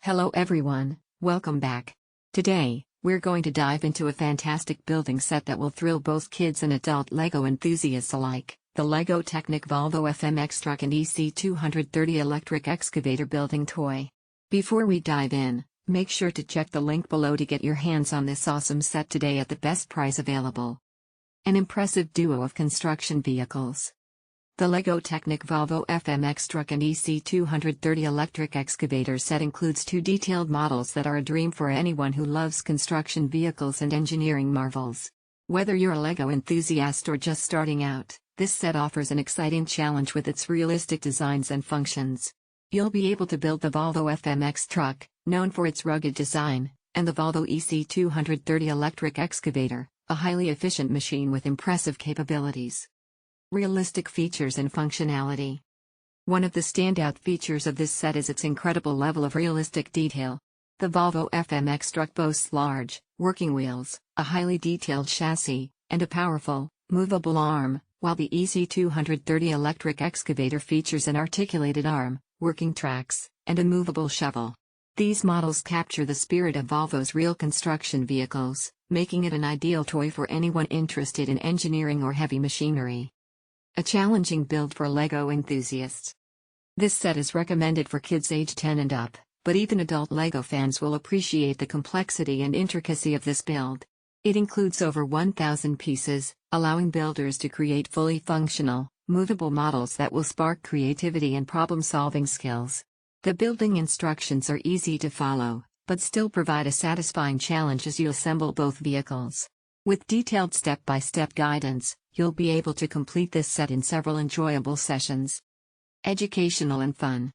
Hello everyone, welcome back. Today, we're going to dive into a fantastic building set that will thrill both kids and adult LEGO enthusiasts alike, the LEGO Technic Volvo FMX Truck and EC230 Electric Excavator building toy. Before we dive in, make sure to check the link below to get your hands on this awesome set today at the best price available. An impressive duo of construction vehicles. The LEGO Technic Volvo FMX Truck and EC230 Electric Excavator set includes two detailed models that are a dream for anyone who loves construction vehicles and engineering marvels. Whether you're a LEGO enthusiast or just starting out, this set offers an exciting challenge with its realistic designs and functions. You'll be able to build the Volvo FMX Truck, known for its rugged design, and the Volvo EC230 Electric Excavator, a highly efficient machine with impressive capabilities. Realistic features and functionality. One of the standout features of this set is its incredible level of realistic detail. The Volvo FMX Truck boasts large, working wheels, a highly detailed chassis, and a powerful, movable arm, while the EC230 Electric Excavator features an articulated arm, working tracks, and a movable shovel. These models capture the spirit of Volvo's real construction vehicles, making it an ideal toy for anyone interested in engineering or heavy machinery. A challenging build for LEGO enthusiasts. This set is recommended for kids age 10 and up, but even adult LEGO fans will appreciate the complexity and intricacy of this build. It includes over 1,000 pieces, allowing builders to create fully functional, movable models that will spark creativity and problem-solving skills. The building instructions are easy to follow, but still provide a satisfying challenge as you assemble both vehicles. With detailed step-by-step guidance, you'll be able to complete this set in several enjoyable sessions. Educational and fun.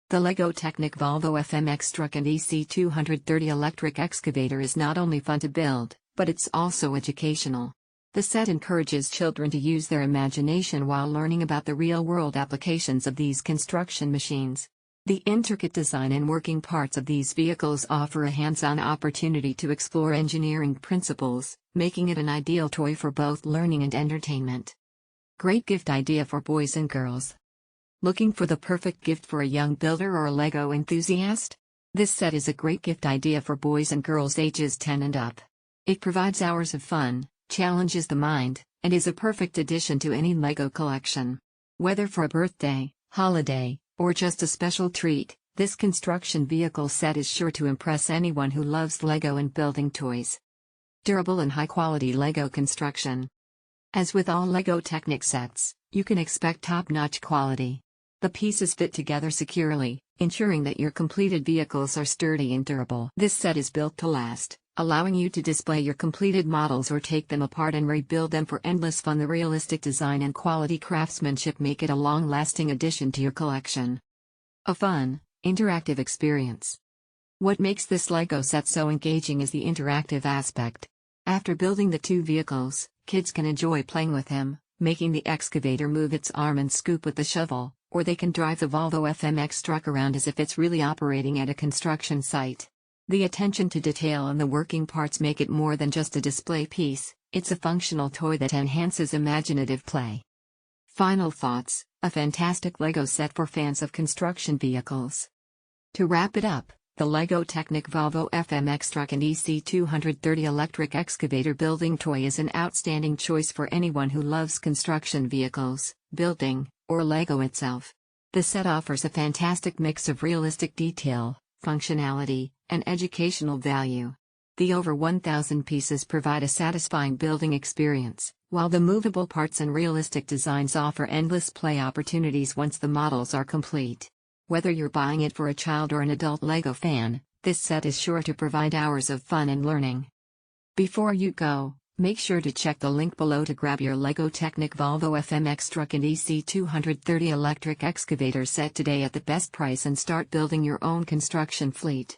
The LEGO Technic Volvo FMX Truck and EC230 Electric Excavator is not only fun to build, but it's also educational. The set encourages children to use their imagination while learning about the real-world applications of these construction machines. The intricate design and working parts of these vehicles offer a hands-on opportunity to explore engineering principles, making it an ideal toy for both learning and entertainment. Great gift idea for boys and girls. Looking for the perfect gift for a young builder or a LEGO enthusiast? This set is a great gift idea for boys and girls ages 10 and up. It provides hours of fun, challenges the mind, and is a perfect addition to any LEGO collection. Whether for a birthday, holiday, or just a special treat, this construction vehicle set is sure to impress anyone who loves LEGO and building toys. Durable and high-quality LEGO construction. As with all LEGO Technic sets, you can expect top-notch quality. The pieces fit together securely, ensuring that your completed vehicles are sturdy and durable. This set is built to last, allowing you to display your completed models or take them apart and rebuild them for endless fun. The realistic design and quality craftsmanship make it a long-lasting addition to your collection. A fun, interactive experience. What makes this LEGO set so engaging is the interactive aspect. After building the two vehicles, kids can enjoy playing with him, making the excavator move its arm and scoop with the shovel, or they can drive the Volvo FMX truck around as if it's really operating at a construction site. The attention to detail and the working parts make it more than just a display piece, it's a functional toy that enhances imaginative play. Final thoughts, a fantastic LEGO set for fans of construction vehicles. To wrap it up, the LEGO Technic Volvo FMX Truck and EC230 Electric Excavator building toy is an outstanding choice for anyone who loves construction vehicles, building, or LEGO itself. The set offers a fantastic mix of realistic detail, functionality, and educational value. The over 1,000 pieces provide a satisfying building experience, while the movable parts and realistic designs offer endless play opportunities once the models are complete. Whether you're buying it for a child or an adult LEGO fan, this set is sure to provide hours of fun and learning. Before you go, make sure to check the link below to grab your LEGO Technic Volvo FMX Truck and EC230 Electric Excavator set today at the best price and start building your own construction fleet.